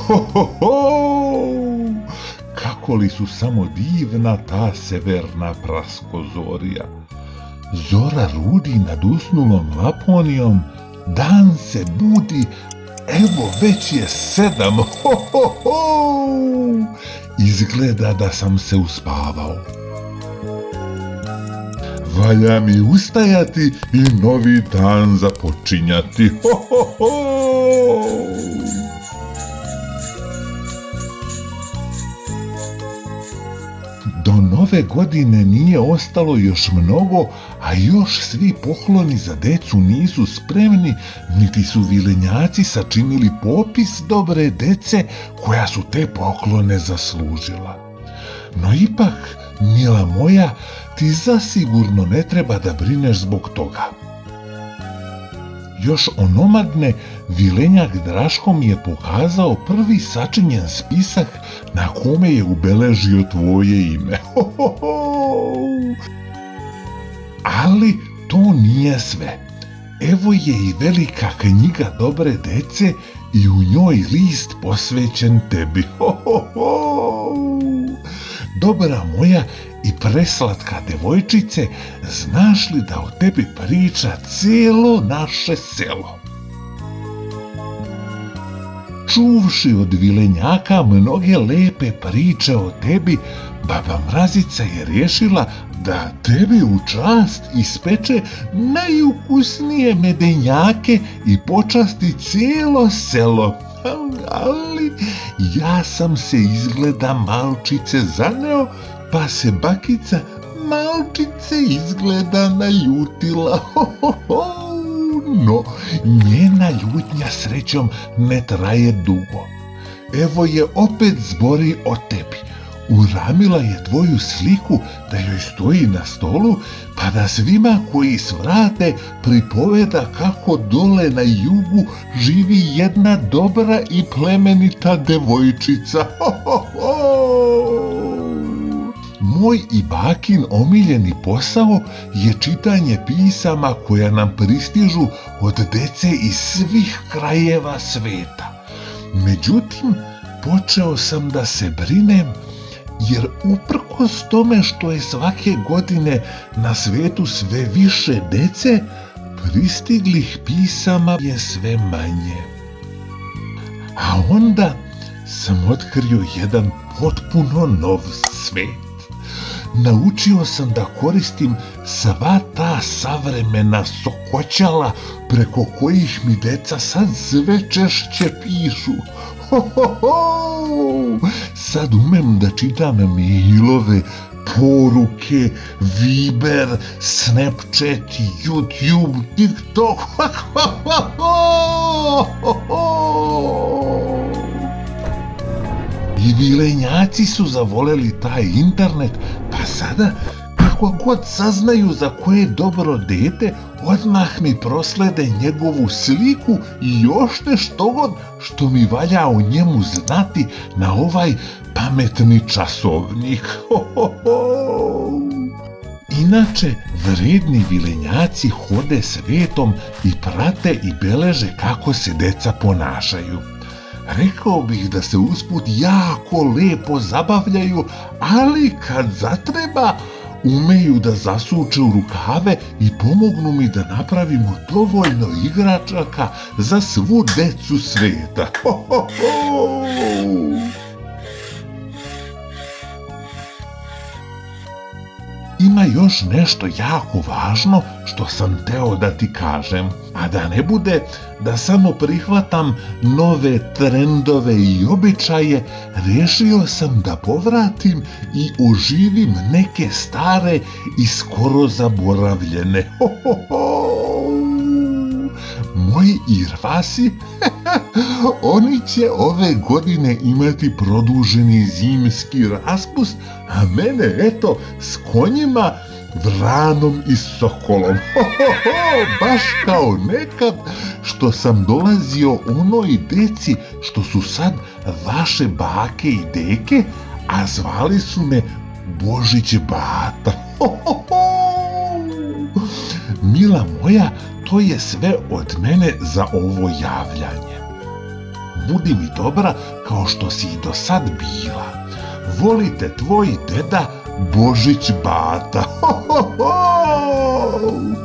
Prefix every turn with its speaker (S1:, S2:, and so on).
S1: Ho, ho, ho! Kako li su samo divna ta severna praskozorja. Zora rudi nad usnulom Laponijom, dan se budi, evo već je 7, ho, ho, ho! Izgleda da sam se uspavao. Valja mi ustajati i novi dan započinjati, ho, ho, ho! Do nove godine nije ostalo još mnogo, a još svi pokloni za decu nisu spremni, niti su vilenjaci sačinili popis dobre dece koja su te poklone zaslužila. No ipak, mila moja, ti zasigurno ne treba da brineš zbog toga. Još onomadne vilenjak Draško mi je pokazao prvi sačinjen spisak na kome je ubeležio tvoje ime. Ho, ho, ho. Ali to nije sve. Evo je i velika knjiga dobre dece i u njoj list posvećen tebi. Ho, ho, ho. Dobra moja i preslatka devojčice, znaš li da o tebi priča cijelo naše selo? Čuvši od vilenjaka mnoge lepe priče o tebi, baba Mrazica je rješila da tebi u čast ispeče najukusnije medenjake i počasti cijelo selo. Ali ja sam se izgleda malčice zaneo, pa se bakica malčice izgleda naljutila. Ho, ho, ho. No, njena ljutnja srećom ne traje dugo. Evo je opet zbori o tebi. Uramila je tvoju sliku da joj stoji na stolu, pa da svima koji svrate pripoveda kako dole na jugu živi jedna dobra i plemenita devojčica. Ho, ho, ho. Moj i bakin omiljeni posao je čitanje pisama koja nam pristižu od dece iz svih krajeva sveta. Međutim, počeo sam da se brinem, jer uprkos tome što je svake godine na svetu sve više dece, pristiglih pisama je sve manje. A onda sam otkrio jedan potpuno nov svet. Naučio sam da koristim sva ta savremena sokoćala preko kojih mi deca sad sve češće pišu. Ho, ho, ho! Sad umem da čitam mailove, poruke, Viber, Snapchat, YouTube, TikTok. Ho, ho, ho, ho! I vilenjaci su zavoleli taj internet, pa sada kako god saznaju za koje dobro dete, odmah mi proslede njegovu sliku i još nešto god što mi valja o njemu znati na ovaj pametni časovnik. Ho, ho, ho. Inače, vredni vilenjaci hode svetom i prate i beleže kako se deca ponašaju. Rekao bih da se usput jako lepo zabavljaju, ali kad zatreba, umeju da zasuče u rukave i pomognu mi da napravimo dovoljno igračaka za svu decu sveta. Ho, ho, ho. Ima još nešto jako važno što sam teo da ti kažem, a da ne bude da samo prihvatam nove trendove i običaje, rešio sam da povratim i oživim neke stare i skoro zaboravljene. Ho, ho, ho. Moji irvasi, oni će ove godine imati produženi zimski raspust, a mene eto s konjima, vranom i sokolom. Ho, ho, ho, baš kao nekad što sam dolazio onoj deci što su sad vaše bake i deke, a zvali su me Božić Bata. Ho, ho, ho. Mila moja, to je sve od mene za ovo javljanje. budi mi dobra kao što si i do sad bila. Volite tvoj deda Božić Bata. Ho, ho, ho!